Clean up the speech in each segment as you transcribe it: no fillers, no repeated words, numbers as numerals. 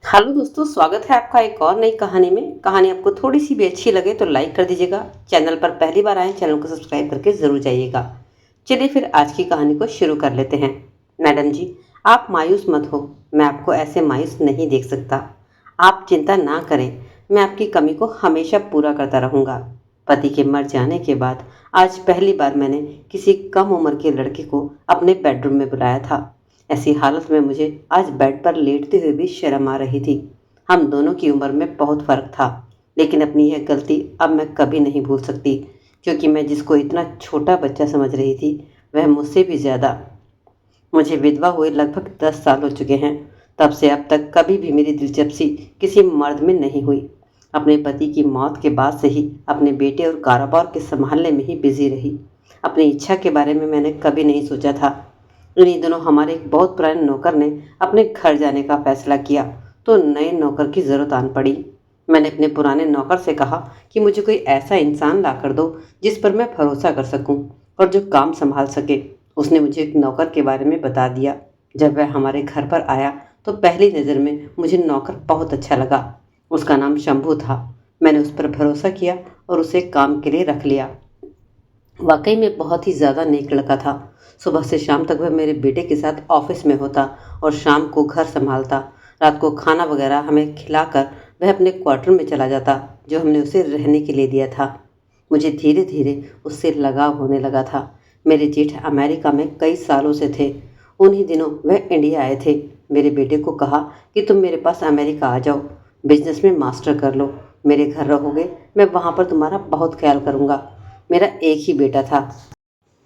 Hello दोस्तों, स्वागत है आपका एक और नई कहानी में। कहानी आपको थोड़ी सी भी अच्छी लगे तो लाइक कर दीजिएगा। चैनल पर पहली बार आए, चैनल को सब्सक्राइब करके ज़रूर जाइएगा। चलिए फिर आज की कहानी को शुरू कर लेते हैं। मैडम जी, आप मायूस मत हो। मैं आपको ऐसे मायूस नहीं देख सकता। आप चिंता ना करें, मैं आपकी कमी को हमेशा पूरा करता रहूँगा। पति के मर जाने के बाद आज पहली बार मैंने किसी कम उम्र के लड़के को अपने बेडरूम में बुलाया था। ऐसी हालत में मुझे आज बेड पर लेटते हुए भी शर्म आ रही थी। हम दोनों की उम्र में बहुत फर्क था, लेकिन अपनी यह गलती अब मैं कभी नहीं भूल सकती, क्योंकि मैं जिसको इतना छोटा बच्चा समझ रही थी वह मुझसे भी ज़्यादा। मुझे विधवा हुए लगभग 10 साल हो चुके हैं। तब से अब तक कभी भी मेरी दिलचस्पी किसी मर्द में नहीं हुई। अपने पति की मौत के बाद से ही अपने बेटे और कारोबार के संभालने में ही बिजी रही। अपनी इच्छा के बारे में मैंने कभी नहीं सोचा था। इन्हीं दिनों हमारे एक बहुत पुराने नौकर ने अपने घर जाने का फैसला किया, तो नए नौकर की ज़रूरत आन पड़ी। मैंने अपने पुराने नौकर से कहा कि मुझे कोई ऐसा इंसान ला कर दो जिस पर मैं भरोसा कर सकूं और जो काम संभाल सके। उसने मुझे एक नौकर के बारे में बता दिया। जब वह हमारे घर पर आया तो पहली नज़र में मुझे नौकर बहुत अच्छा लगा। उसका नाम शंभू था। मैंने उस पर भरोसा किया और उसे काम के लिए रख लिया। वाकई में बहुत ही ज़्यादा नेक लड़का था। सुबह से शाम तक वह मेरे बेटे के साथ ऑफिस में होता और शाम को घर संभालता। रात को खाना वगैरह हमें खिलाकर वह अपने क्वार्टर में चला जाता, जो हमने उसे रहने के लिए दिया था। मुझे धीरे धीरे उससे लगाव होने लगा था। मेरे जेठ अमेरिका में कई सालों से थे। उन्हीं दिनों वह इंडिया आए थे। मेरे बेटे को कहा कि तुम मेरे पास अमेरिका आ जाओ, बिजनेस में मास्टर कर लो, मेरे घर रहोगे, मैं वहाँ पर तुम्हारा बहुत ख्याल करूँगा। मेरा एक ही बेटा था।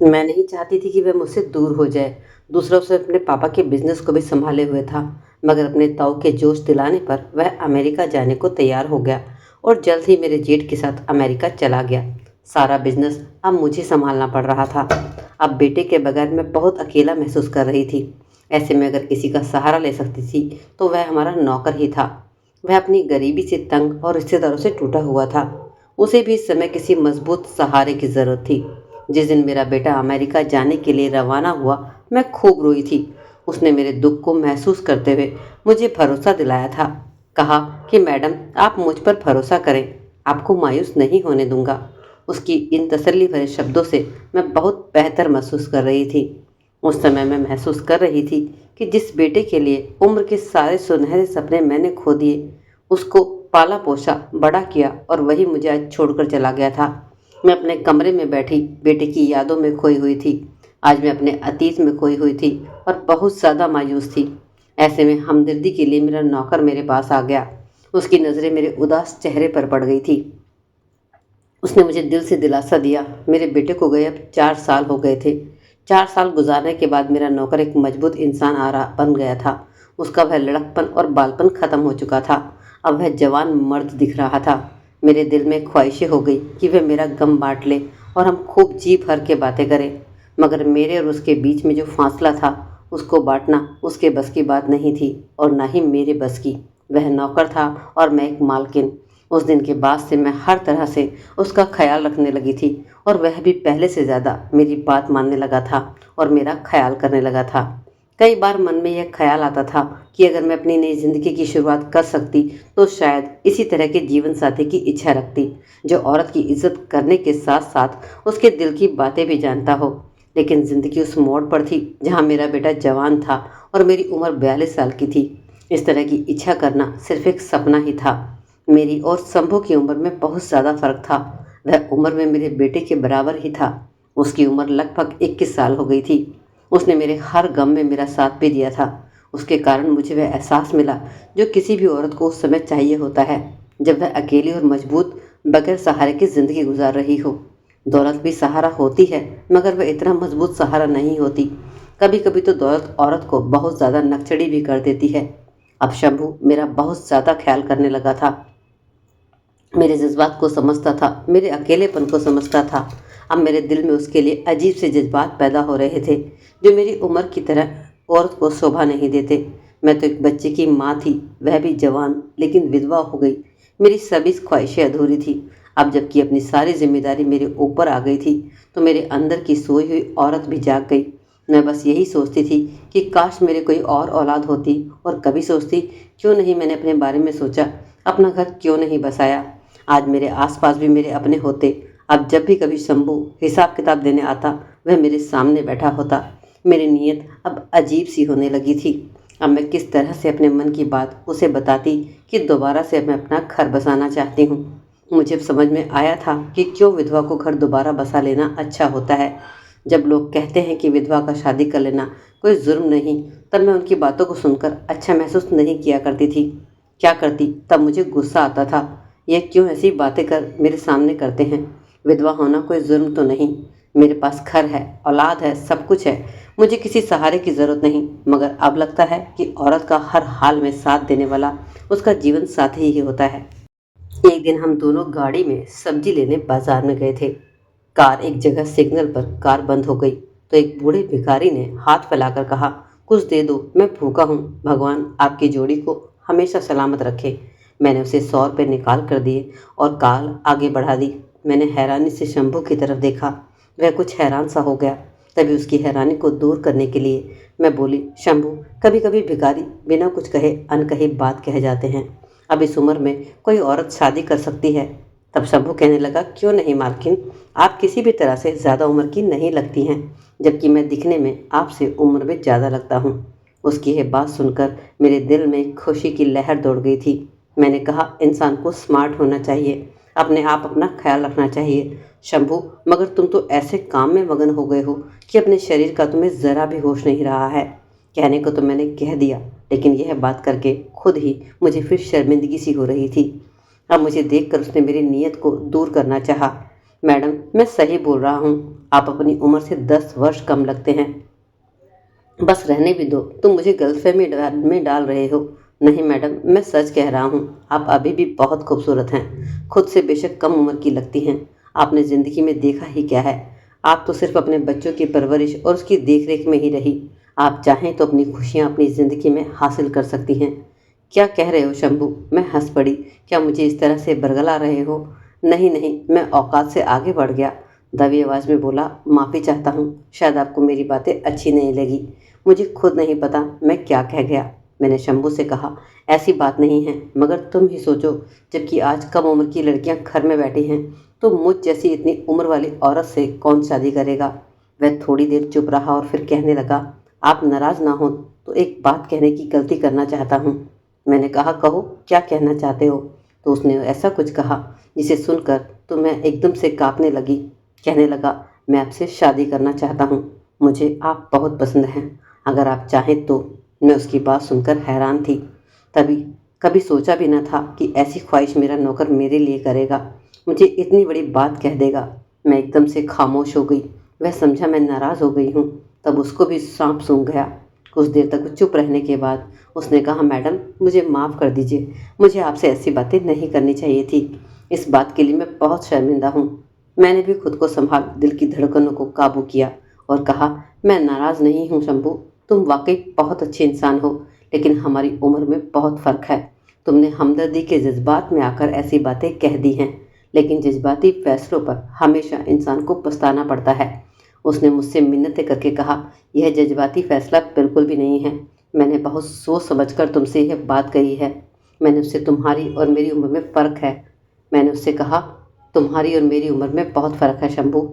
मैं नहीं चाहती थी कि वह मुझसे दूर हो जाए। दूसरा, उसे अपने पापा के बिजनेस को भी संभाले हुए था, मगर अपने ताऊ के जोश दिलाने पर वह अमेरिका जाने को तैयार हो गया और जल्द ही मेरे जेठ के साथ अमेरिका चला गया। सारा बिजनेस अब मुझे संभालना पड़ रहा था। अब बेटे के बगैर मैं बहुत अकेला महसूस कर रही थी। ऐसे में अगर किसी का सहारा ले सकती थी तो वह हमारा नौकर ही था। वह अपनी गरीबी से तंग और रिश्तेदारों से टूटा हुआ था। उसे भी इस समय किसी मजबूत सहारे की ज़रूरत थी। जिस दिन मेरा बेटा अमेरिका जाने के लिए रवाना हुआ, मैं खूब रोई थी। उसने मेरे दुख को महसूस करते हुए मुझे भरोसा दिलाया था। कहा कि मैडम, आप मुझ पर भरोसा करें, आपको मायूस नहीं होने दूंगा। उसकी इन तसल्ली भरे शब्दों से मैं बहुत बेहतर महसूस कर रही थी। उस समय मैं महसूस कर रही थी कि जिस बेटे के लिए उम्र के सारे सुनहरे सपने मैंने खो दिए, उसको पाला पोसा बड़ा किया और वही मुझे आज छोड़कर चला गया था। मैं अपने कमरे में बैठी बेटे की यादों में खोई हुई थी। आज मैं अपने अतीत में खोई हुई थी और बहुत ज़्यादा मायूस थी। ऐसे में हमदर्दी के लिए मेरा नौकर मेरे पास आ गया। उसकी नज़रें मेरे उदास चेहरे पर पड़ गई थी। उसने मुझे दिल से दिलासा दिया। मेरे बेटे को गए अब 4 साल हो गए थे। 4 साल गुजारने के बाद मेरा नौकर एक मजबूत इंसान आ रहा बन गया था। उसका वह लड़कपन और बालपन खत्म हो चुका था। अब वह जवान मर्द दिख रहा था। मेरे दिल में ख्वाहिशें हो गई कि वह मेरा गम बांट ले और हम खूब जी भर के बातें करें, मगर मेरे और उसके बीच में जो फासला था उसको बांटना उसके बस की बात नहीं थी और ना ही मेरे बस की। वह नौकर था और मैं एक मालकिन। उस दिन के बाद से मैं हर तरह से उसका ख्याल रखने लगी थी और वह भी पहले से ज़्यादा मेरी बात मानने लगा था और मेरा ख्याल करने लगा था। कई बार मन में यह ख्याल आता था कि अगर मैं अपनी नई जिंदगी की शुरुआत कर सकती तो शायद इसी तरह के जीवन साथी की इच्छा रखती, जो औरत की इज्जत करने के साथ साथ उसके दिल की बातें भी जानता हो। लेकिन जिंदगी उस मोड़ पर थी जहाँ मेरा बेटा जवान था और मेरी उम्र 42 साल की थी। इस तरह की इच्छा करना सिर्फ एक सपना ही था। मेरी और शंभू की उम्र में बहुत ज़्यादा फर्क था। वह उम्र में मेरे बेटे के बराबर ही था। उसकी उम्र लगभग 21 साल हो गई थी। उसने मेरे हर गम में मेरा साथ भी दिया था। उसके कारण मुझे वह एहसास मिला जो किसी भी औरत को उस समय चाहिए होता है, जब वह अकेली और मजबूत बगैर सहारे की ज़िंदगी गुजार रही हो। दौलत भी सहारा होती है, मगर वह इतना मजबूत सहारा नहीं होती। कभी कभी तो दौलत औरत को बहुत ज़्यादा नकचड़ी भी कर देती है। अब शंभू मेरा बहुत ज़्यादा ख्याल करने लगा था। मेरे जज्बात को समझता था, मेरे अकेलेपन को समझता था। अब मेरे दिल में उसके लिए अजीब से जज्बात पैदा हो रहे थे, जो मेरी उम्र की तरह औरत को शोभा नहीं देते। मैं तो एक बच्चे की माँ थी, वह भी जवान, लेकिन विधवा हो गई। मेरी सभी ख्वाहिशें अधूरी थी। अब जबकि अपनी सारी जिम्मेदारी मेरे ऊपर आ गई थी, तो मेरे अंदर की सोई हुई औरत भी जाग गई। मैं बस यही सोचती थी कि काश मेरे कोई और औलाद होती, और कभी सोचती क्यों नहीं मैंने अपने बारे में सोचा, अपना घर क्यों नहीं बसाया। आज मेरे आसपास भी मेरे अपने होते। अब जब भी कभी शंभू हिसाब किताब देने आता, वह मेरे सामने बैठा होता। मेरी नीयत अब अजीब सी होने लगी थी। अब मैं किस तरह से अपने मन की बात उसे बताती कि दोबारा से मैं अपना घर बसाना चाहती हूँ। मुझे अब समझ में आया था कि क्यों विधवा को घर दोबारा बसा लेना अच्छा होता है। जब लोग कहते हैं कि विधवा का शादी कर लेना कोई जुर्म नहीं, तब मैं उनकी बातों को सुनकर अच्छा महसूस नहीं किया करती थी। क्या करती, तब मुझे गुस्सा आता था। यह क्यों ऐसी बातें कर मेरे सामने करते हैं। विधवा होना कोई जुर्म तो नहीं। मेरे पास घर है, औलाद है, सब कुछ है। मुझे किसी सहारे की ज़रूरत नहीं। मगर अब लगता है कि औरत का हर हाल में साथ देने वाला उसका जीवन साथी ही होता है। एक दिन हम दोनों गाड़ी में सब्जी लेने बाजार में गए थे। कार एक जगह सिग्नल पर कार बंद हो गई तो एक बूढ़े भिखारी ने हाथ फैलाकर कहा, कुछ दे दो, मैं भूखा हूँ, भगवान आपकी जोड़ी को हमेशा सलामत रखे। मैंने उसे 100 रुपये निकाल कर दिए और कार आगे बढ़ा दी। मैंने हैरानी से शंभू की तरफ देखा। वह कुछ हैरान सा हो गया। तभी उसकी हैरानी को दूर करने के लिए मैं बोली, शंभू, कभी कभी भिखारी बिना कुछ कहे अनकही बात कह जाते हैं। अब इस उम्र में कोई औरत शादी कर सकती है। तब शंभू कहने लगा, क्यों नहीं मालकिन, आप किसी भी तरह से ज़्यादा उम्र की नहीं लगती हैं, जबकि मैं दिखने में आपसे उम्र में ज़्यादा लगता हूँ। उसकी यह बात सुनकर मेरे दिल में खुशी की लहर दौड़ गई थी। मैंने कहा, इंसान को स्मार्ट होना चाहिए, अपने आप अपना ख्याल रखना चाहिए। शंभू, मगर तुम तो ऐसे काम में मगन हो गए हो कि अपने शरीर का तुम्हें ज़रा भी होश नहीं रहा है। कहने को तो मैंने कह दिया, लेकिन यह बात करके खुद ही मुझे फिर शर्मिंदगी सी हो रही थी। अब मुझे देखकर उसने मेरी नीयत को दूर करना चाहा। मैडम, मैं सही बोल रहा हूँ, आप अपनी उम्र से 10 वर्ष कम लगते हैं। बस रहने भी दो, तुम मुझे गलतफहमी में डाल रहे हो। नहीं मैडम, मैं सच कह रहा हूँ, आप अभी भी बहुत खूबसूरत हैं। खुद से बेशक कम उम्र की लगती हैं। आपने ज़िंदगी में देखा ही क्या है। आप तो सिर्फ अपने बच्चों की परवरिश और उसकी देखरेख में ही रही। आप चाहें तो अपनी खुशियाँ अपनी ज़िंदगी में हासिल कर सकती हैं। क्या कह रहे हो शंभू? मैं हंस पड़ी। क्या मुझे इस तरह से बरगला रहे हो? नहीं नहीं, मैं औकात से आगे बढ़ गया। दबी आवाज़ में बोला, माफ़ी चाहता हूँ, शायद आपको मेरी बातें अच्छी नहीं लगी। मुझे खुद नहीं पता मैं क्या कह गया। मैंने शंभू से कहा, ऐसी बात नहीं है, मगर तुम ही सोचो, जबकि आज कम उम्र की लड़कियां घर में बैठी हैं, तो मुझ जैसी इतनी उम्र वाली औरत से कौन शादी करेगा। वह थोड़ी देर चुप रहा और फिर कहने लगा, आप नाराज़ ना हो तो एक बात कहने की गलती करना चाहता हूँ। मैंने कहा, कहो, क्या कहना चाहते हो। तो उसने ऐसा कुछ कहा जिसे सुनकर तो मैं एकदम से कांपने लगी। कहने लगा, मैं आपसे शादी करना चाहता हूँ, मुझे आप बहुत पसंद हैं, अगर आप चाहें तो। मैं उसकी बात सुनकर हैरान थी। तभी कभी सोचा भी न था कि ऐसी ख्वाहिश मेरा नौकर मेरे लिए करेगा, मुझे इतनी बड़ी बात कह देगा। मैं एकदम से खामोश हो गई। वह समझा मैं नाराज़ हो गई हूँ। तब उसको भी सांप सूंघ गया। कुछ देर तक चुप रहने के बाद उसने कहा, मैडम, मुझे माफ़ कर दीजिए, मुझे आपसे ऐसी बातें नहीं करनी चाहिए थी। इस बात के लिए मैं बहुत शर्मिंदा हूँ। मैंने भी खुद को संभाल दिल की धड़कनों को काबू किया और कहा, मैं नाराज़ नहीं हूँ शंभू, तुम वाकई बहुत अच्छे इंसान हो, लेकिन हमारी उम्र में बहुत फ़र्क है। तुमने हमदर्दी के जज्बात में आकर ऐसी बातें कह दी हैं, लेकिन जज्बाती फैसलों पर हमेशा इंसान को पछताना पड़ता है। उसने मुझसे मिन्नतें करके कहा, यह जज्बाती फैसला बिल्कुल भी नहीं है। मैंने बहुत सोच समझकर तुमसे यह बात कही है। मैंने उससे तुम्हारी और मेरी उम्र में फ़र्क है। मैंने उससे कहा, तुम्हारी और मेरी उम्र में बहुत फ़र्क है शंभू।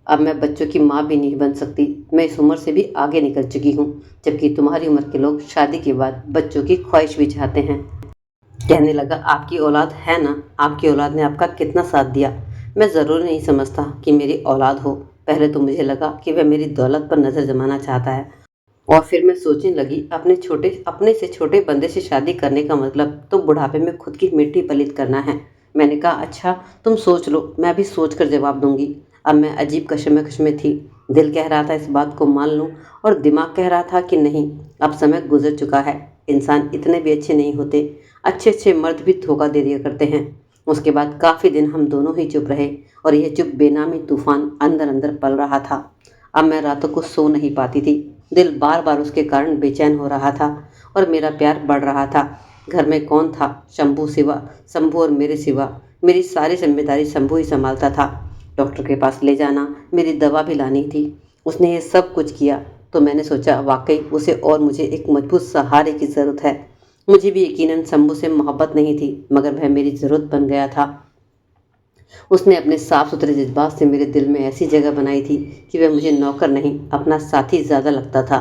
अब मैं बच्चों की माँ भी नहीं बन सकती। मैं इस उम्र से भी आगे निकल चुकी हूँ, जबकि तुम्हारी उम्र के लोग शादी के बाद बच्चों की ख्वाहिश भी चाहते हैं। कहने लगा, आपकी औलाद है ना, आपकी औलाद ने आपका कितना साथ दिया। मैं ज़रूर नहीं समझता कि मेरी औलाद हो। पहले तो मुझे लगा कि वह मेरी दौलत पर नज़र जमाना चाहता है, और फिर मैं सोचने लगी, अपने से छोटे बंदे से शादी करने का मतलब तो बुढ़ापे में खुद की मिट्टी पलीत करना है। मैंने कहा, अच्छा, तुम सोच लो, मैं भी सोच कर जवाब दूंगी। अब मैं अजीब कशमकश में थी। दिल कह रहा था इस बात को मान लूं, और दिमाग कह रहा था कि नहीं, अब समय गुजर चुका है। इंसान इतने भी अच्छे नहीं होते। अच्छे अच्छे मर्द भी धोखा दे दिया करते हैं। उसके बाद काफ़ी दिन हम दोनों ही चुप रहे, और यह चुप बेनामी तूफान अंदर अंदर पल रहा था। अब मैं रातों को सो नहीं पाती थी। दिल बार बार उसके कारण बेचैन हो रहा था, और मेरा प्यार बढ़ रहा था। घर में कौन था शंभू और मेरे सिवा। मेरी सारी जिम्मेदारी शंभू ही संभालता था। डॉक्टर के पास ले जाना, मेरी दवा भी लानी थी, उसने ये सब कुछ किया। तो मैंने सोचा वाकई उसे और मुझे एक मजबूत सहारे की ज़रूरत है। मुझे भी यकीनन शंभू से मोहब्बत नहीं थी, मगर वह मेरी ज़रूरत बन गया था। उसने अपने साफ सुथरे जज्बात से मेरे दिल में ऐसी जगह बनाई थी कि वह मुझे नौकर नहीं, अपना साथी ज़्यादा लगता था।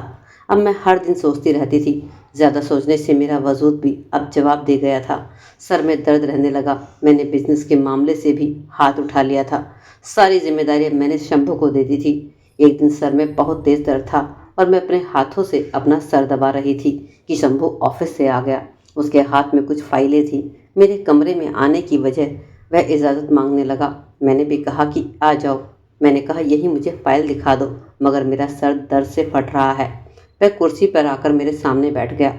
अब मैं हर दिन सोचती रहती थी। ज़्यादा सोचने से मेरा वजूद भी अब जवाब दे गया था। सर में दर्द रहने लगा। मैंने बिजनेस के मामले से भी हाथ उठा लिया था। सारी जिम्मेदारियां मैंने शंभू को दे दी थी। एक दिन सर में बहुत तेज दर्द था और मैं अपने हाथों से अपना सर दबा रही थी कि शंभू ऑफिस से आ गया। उसके हाथ में कुछ फाइलें थी। मेरे कमरे में आने की वजह वह इजाज़त मांगने लगा। मैंने भी कहा कि आ जाओ। मैंने कहा यही मुझे फाइल दिखा दो, मगर मेरा सर दर्द से फट रहा है। वह कुर्सी पर आकर मेरे सामने बैठ गया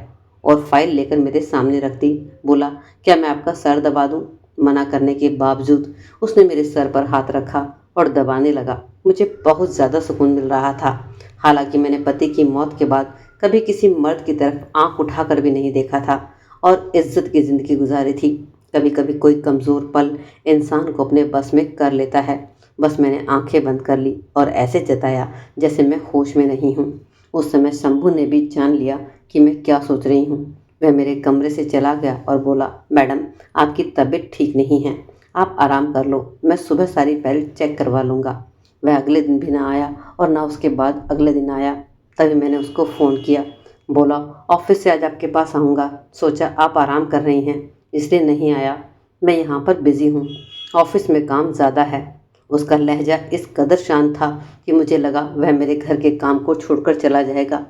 और फाइल लेकर मेरे सामने रख दी। बोला, क्या मैं आपका सर दबा दूं? मना करने के बावजूद उसने मेरे सर पर हाथ रखा और दबाने लगा। मुझे बहुत ज़्यादा सुकून मिल रहा था। हालांकि मैंने पति की मौत के बाद कभी किसी मर्द की तरफ आंख उठाकर भी नहीं देखा था और इज्जत की ज़िंदगी गुजारी थी। कभी कभी कोई कमज़ोर पल इंसान को अपने बस में कर लेता है। बस मैंने आंखें बंद कर ली और ऐसे जताया जैसे मैं होश में नहीं हूँ। उस समय शंभू ने भी जान लिया कि मैं क्या सोच रही हूँ। वह मेरे कमरे से चला गया और बोला, मैडम आपकी तबीयत ठीक नहीं है, आप आराम कर लो, मैं सुबह सारी फाइल चेक करवा लूँगा। वह अगले दिन भी ना आया और ना उसके बाद अगले दिन आया। तभी मैंने उसको फ़ोन किया। बोला, ऑफिस से आज आपके पास आऊँगा, सोचा आप आराम कर रही हैं इसलिए नहीं आया। मैं यहाँ पर बिज़ी हूँ, ऑफिस में काम ज़्यादा है। उसका लहजा इस कदर शांत था कि मुझे लगा वह मेरे घर के काम को छोड़कर चला जाएगा।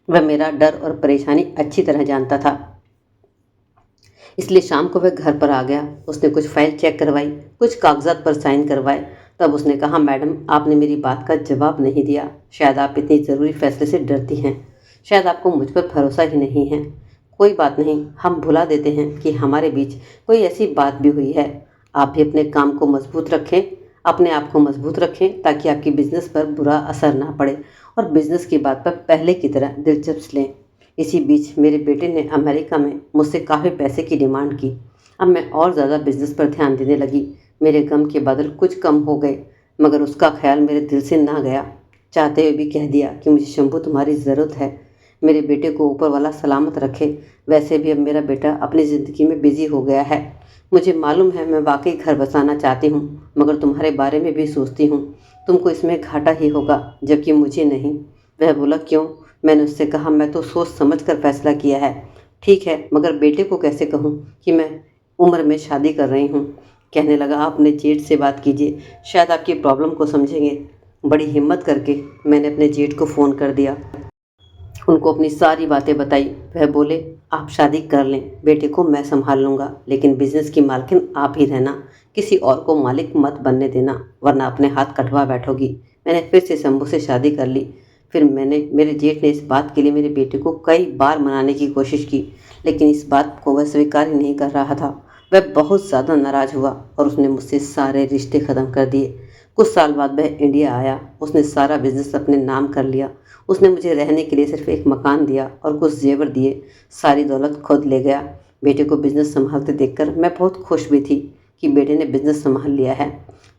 वह मेरा डर और परेशानी अच्छी तरह जानता था, इसलिए शाम को वह घर पर आ गया। उसने कुछ फाइल चेक करवाई, कुछ कागजात पर साइन करवाए। तब उसने कहा, मैडम आपने मेरी बात का जवाब नहीं दिया। शायद आप इतनी ज़रूरी फैसले से डरती हैं, शायद आपको मुझ पर भरोसा ही नहीं है। कोई बात नहीं, हम भुला देते हैं कि हमारे बीच कोई ऐसी बात भी हुई है। आप भी अपने काम को मजबूत रखें, अपने आप को मजबूत रखें ताकि आपकी बिजनेस पर बुरा असर ना पड़े और बिजनेस की बात पर पहले की तरह दिलचस्प लें। इसी बीच मेरे बेटे ने अमेरिका में मुझसे काफ़ी पैसे की डिमांड की। अब मैं और ज़्यादा बिजनेस पर ध्यान देने लगी। मेरे गम के बादल कुछ कम हो गए, मगर उसका ख्याल मेरे दिल से ना गया। चाहते हुए भी कह दिया कि मुझे शंभू तुम्हारी ज़रूरत है। मेरे बेटे को ऊपर वाला सलामत रखे। वैसे भी अब मेरा बेटा अपनी ज़िंदगी में बिजी हो गया है। मुझे मालूम है मैं वाकई घर बसाना चाहती हूँ, मगर तुम्हारे बारे में भी सोचती हूँ। तुमको इसमें घाटा ही होगा, जबकि मुझे नहीं। वह बोला, क्यों? मैंने उससे कहा, मैं तो सोच समझ कर फैसला किया है। ठीक है, मगर बेटे को कैसे कहूँ कि मैं उम्र में शादी कर रही हूँ? कहने लगा, आप अपने जेठ से बात कीजिए, शायद आपकी प्रॉब्लम को समझेंगे। बड़ी हिम्मत करके मैंने अपने जेठ को फ़ोन कर दिया, उनको अपनी सारी बातें बताई। वह बोले, आप शादी कर लें, बेटे को मैं संभाल लूँगा, लेकिन बिजनेस की मालकिन आप ही रहना, किसी और को मालिक मत बनने देना, वरना अपने हाथ कटवा बैठोगी। मैंने फिर से शंभू से शादी कर ली। फिर मेरे जेठ ने इस बात के लिए मेरे बेटे को कई बार मनाने की कोशिश की, लेकिन इस बात को वह स्वीकार ही नहीं कर रहा था। वह बहुत ज़्यादा नाराज़ हुआ और उसने मुझसे सारे रिश्ते ख़त्म कर दिए। कुछ साल बाद वह इंडिया आया। उसने सारा बिजनेस अपने नाम कर लिया। उसने मुझे रहने के लिए सिर्फ एक मकान दिया और कुछ जेवर दिए। सारी दौलत खुद ले गया। बेटे को बिजनेस संभालते देखकर मैं बहुत खुश भी थी कि बेटे ने बिजनेस संभाल लिया है।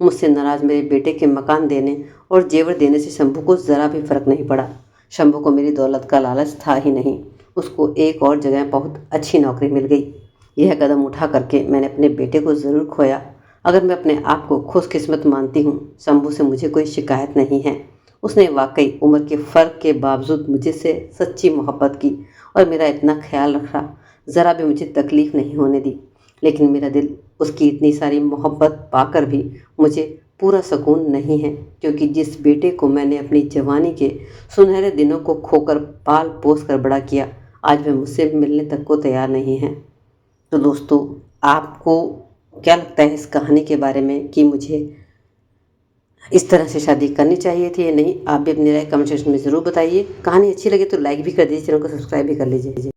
मुझसे नाराज़ मेरे बेटे के मकान देने और जेवर देने से शंभू को ज़रा भी फ़र्क नहीं पड़ा। शंभू को मेरी दौलत का लालच था ही नहीं। उसको एक और जगह बहुत अच्छी नौकरी मिल गई। यह कदम उठा करके मैंने अपने बेटे को ज़रूर खोया। अगर मैं अपने आप को खुशकिस्मत मानती हूँ, शंभू से मुझे कोई शिकायत नहीं है। उसने वाकई उम्र के फ़र्क के बावजूद मुझे से सच्ची मोहब्बत की और मेरा इतना ख्याल रखा, ज़रा भी मुझे तकलीफ़ नहीं होने दी। लेकिन मेरा दिल उसकी इतनी सारी मोहब्बत पाकर भी मुझे पूरा सुकून नहीं है, क्योंकि जिस बेटे को मैंने अपनी जवानी के सुनहरे दिनों को खोकर पाल पोस कर बड़ा किया, आज वह मुझसे मिलने तक को तैयार नहीं है। तो दोस्तों, आपको क्या लगता है इस कहानी के बारे में कि मुझे इस तरह से शादी करनी चाहिए थी या नहीं? आप भी अपनी राय कमेंट सेक्शन में ज़रूर बताइए। कहानी अच्छी लगे तो लाइक भी कर दीजिए, चैनल को सब्सक्राइब भी कर लीजिए।